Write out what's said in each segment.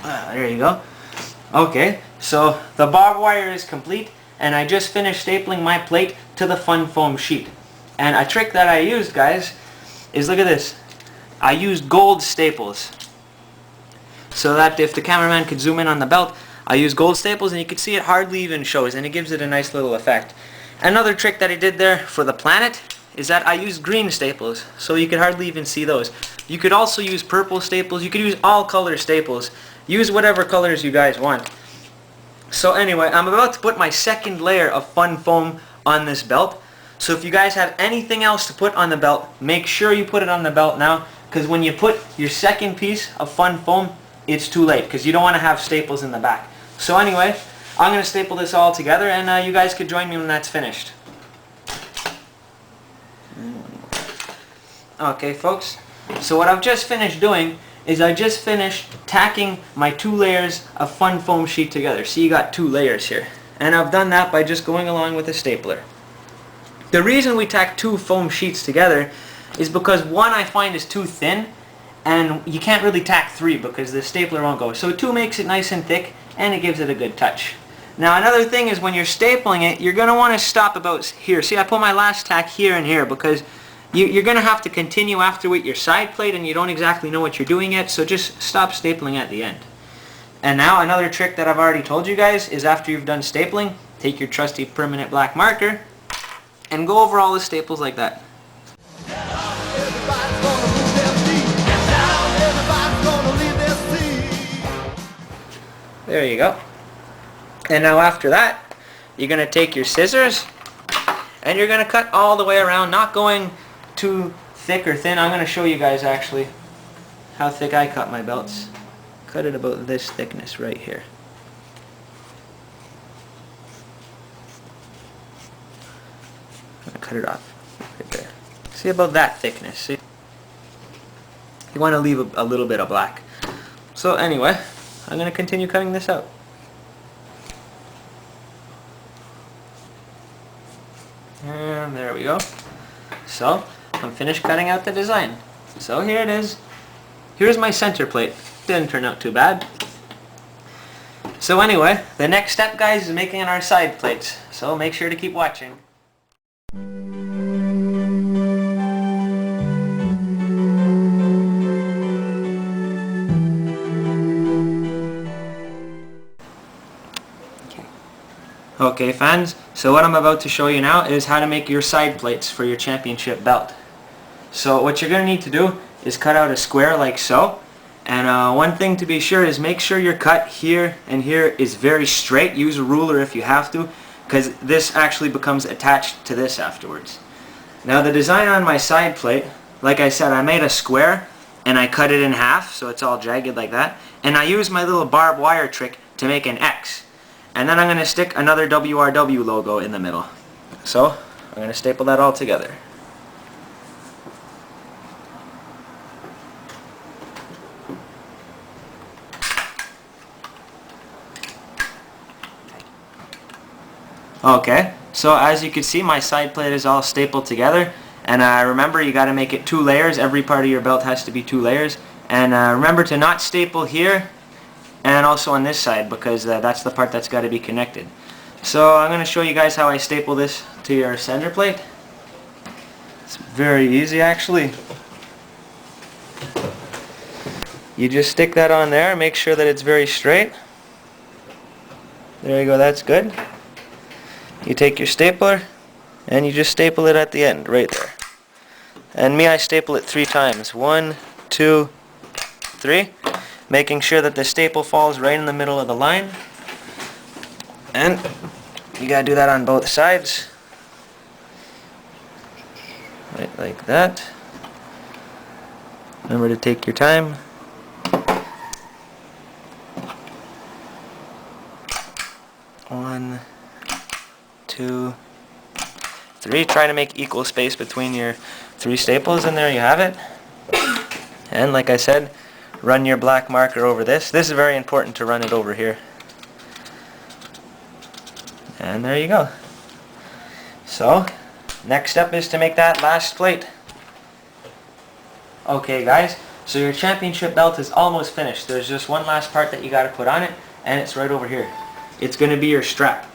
There you go. Okay, so the barbed wire is complete, and I just finished stapling my plate to the fun foam sheet. And a trick that I used, guys, is look at this. I used gold staples, so that if the cameraman could zoom in on the belt, I used gold staples, and you can see it hardly even shows, and it gives it a nice little effect. Another trick that I did there for the planet is that I used green staples, so you could hardly even see those. You could also use purple staples. You could use all color staples. Use whatever colors you guys want. So anyway, I'm about to put my second layer of fun foam on this belt. So if you guys have anything else to put on the belt, make sure you put it on the belt now, because when you put your second piece of fun foam, it's too late, because you don't want to have staples in the back. So anyway, I'm going to staple this all together, and you guys could join me when that's finished. Okay folks, so what I've just finished doing is I just finished tacking my 2 layers of fun foam sheet together. See, you got 2 layers here. And I've done that by just going along with a stapler. The reason we tack 2 foam sheets together is because one I find is too thin, and you can't really tack 3 because the stapler won't go. So 2 makes it nice and thick, and it gives it a good touch. Now another thing is when you're stapling it, you're going to want to stop about here. See, I put my last tack here and here because you're going to have to continue after with your side plate, and you don't exactly know what you're doing yet, so just stop stapling at the end. And now another trick that I've already told you guys is after you've done stapling, take your trusty permanent black marker and go over all the staples like that. There you go. And now after that, you're going to take your scissors and you're going to cut all the way around, not going too thick or thin. I'm going to show you guys actually how thick I cut my belts. Cut it about this thickness right here. I'm going to cut it off right there. See, about that thickness. See? You want to leave a little bit of black. So anyway, I'm going to continue cutting this out. And there we go. So, I'm finished cutting out the design. So here it is. Here's my center plate. Didn't turn out too bad. So anyway, the next step, guys, is making our side plates. So make sure to keep watching. Okay fans, so what I'm about to show you now is how to make your side plates for your championship belt. So what you're going to need to do is cut out a square like so, and one thing to be sure is make sure your cut here and here is very straight. Use a ruler if you have to, because this actually becomes attached to this afterwards. Now the design on my side plate, like I said, I made a square and I cut it in half so it's all jagged like that, and I used my little barbed wire trick to make an X. And then I'm going to stick another WRW logo in the middle. So, I'm going to staple that all together. Okay, so as you can see, my side plate is all stapled together. And remember, you got to make it 2 layers. Every part of your belt has to be 2 layers. And remember to not staple here and also on this side, because that's the part that's got to be connected. So I'm going to show you guys how I staple this to your center plate. It's very easy actually. You just stick that on there, make sure that it's very straight. There you go, that's good. You take your stapler and you just staple it at the end, right there. And me, I staple it 3 times. 1, 2, 3. Making sure that the staple falls right in the middle of the line. And you gotta do that on both sides. Right like that. Remember to take your time. One, 2, 3. Try to make equal space between your 3 staples, and there you have it. And like I said, run your black marker over this. This is very important to run it over here. And there you go. So, next step is to make that last plate. Okay guys, So your championship belt is almost finished. There's just one last part that you got to put on it, and it's right over here. It's going to be your strap.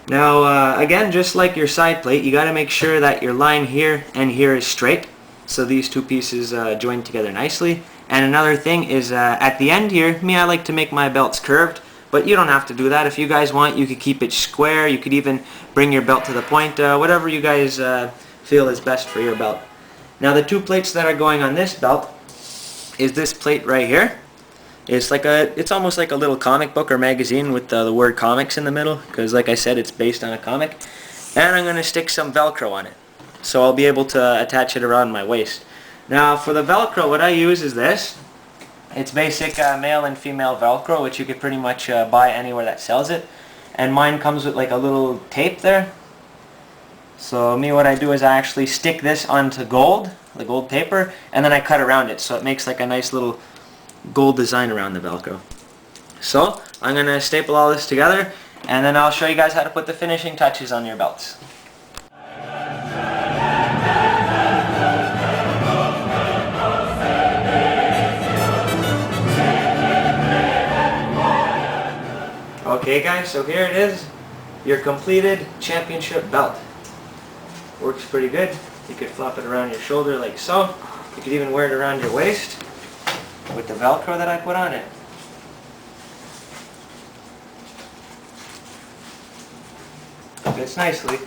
Now again, just like your side plate, you got to make sure that your line here and here is straight, so these two pieces join together nicely. And another thing is at the end here, I like to make my belts curved, but you don't have to do that. If you guys want, you could keep it square. You could even bring your belt to the point, whatever you guys feel is best for your belt. Now the two plates that are going on this belt is this plate right here. It's almost like a little comic book or magazine with the word comics in the middle, because like I said, it's based on a comic. And I'm going to stick some velcro on it, so I'll be able to attach it around my waist. Now for the velcro, what I use is this. It's basic male and female velcro, which you could pretty much buy anywhere that sells it. And mine comes with like a little tape there. So what I do is I actually stick this onto the gold paper, and then I cut around it, so it makes like a nice little gold design around the velcro. So I'm going to staple all this together, and then I'll show you guys how to put the finishing touches on your belts. Okay guys, so here it is, your completed championship belt. Works pretty good. You could flop it around your shoulder like so. You could even wear it around your waist with the velcro that I put on it. Fits nicely.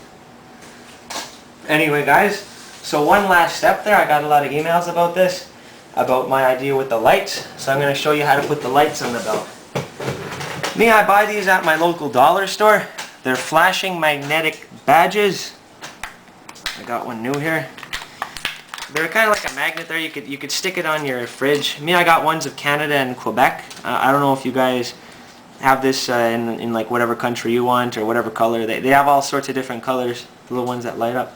Anyway guys, so one last step there. I got a lot of emails about this, about my idea with the lights. So I'm going to show you how to put the lights on the belt. I buy these at my local dollar store. They're flashing magnetic badges. I got one new here. They're kind of like a magnet there. You could stick it on your fridge. I got ones of Canada and Quebec. I don't know if you guys have this in like whatever country you want or whatever color. They have all sorts of different colors, the little ones that light up.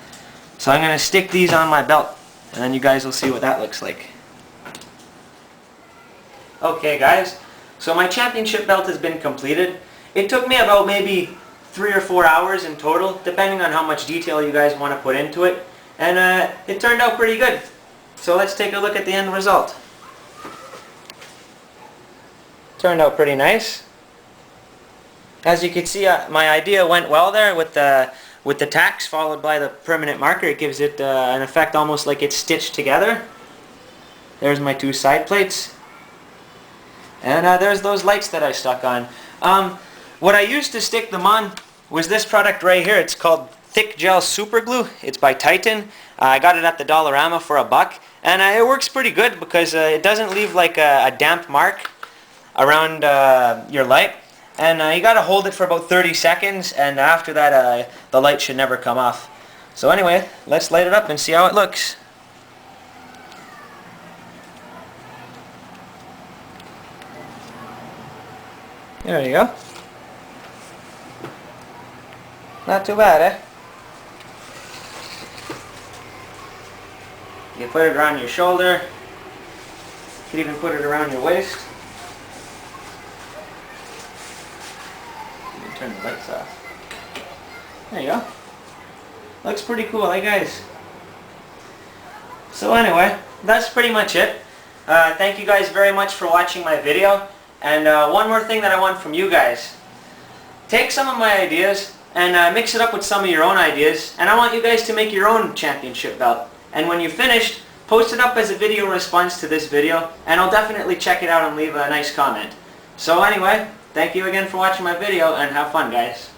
So I'm going to stick these on my belt, and then you guys will see what that looks like. Okay guys, so my championship belt has been completed. It took me about maybe 3 or 4 hours in total, depending on how much detail you guys want to put into it. And it turned out pretty good. So let's take a look at the end result. Turned out pretty nice. As you can see, my idea went well there with the tacks followed by the permanent marker. It gives it an effect almost like it's stitched together. There's my two side plates. And there's those lights that I stuck on. What I used to stick them on was this product right here. It's called Thick Gel Super Glue. It's by Titan. I got it at the Dollarama for $1, and it works pretty good because it doesn't leave like a damp mark around your light. And you got to hold it for about 30 seconds, and after that the light should never come off. So anyway, let's light it up and see how it looks. There you go. Not too bad, eh? You put it around your shoulder. You can even put it around your waist. You can turn the lights off. There you go. Looks pretty cool, eh guys? So anyway, that's pretty much it. Thank you guys very much for watching my video. And one more thing that I want from you guys. Take some of my ideas and mix it up with some of your own ideas, and I want you guys to make your own championship belt. And when you're finished, post it up as a video response to this video, and I'll definitely check it out and leave a nice comment. So anyway, thank you again for watching my video, and have fun guys.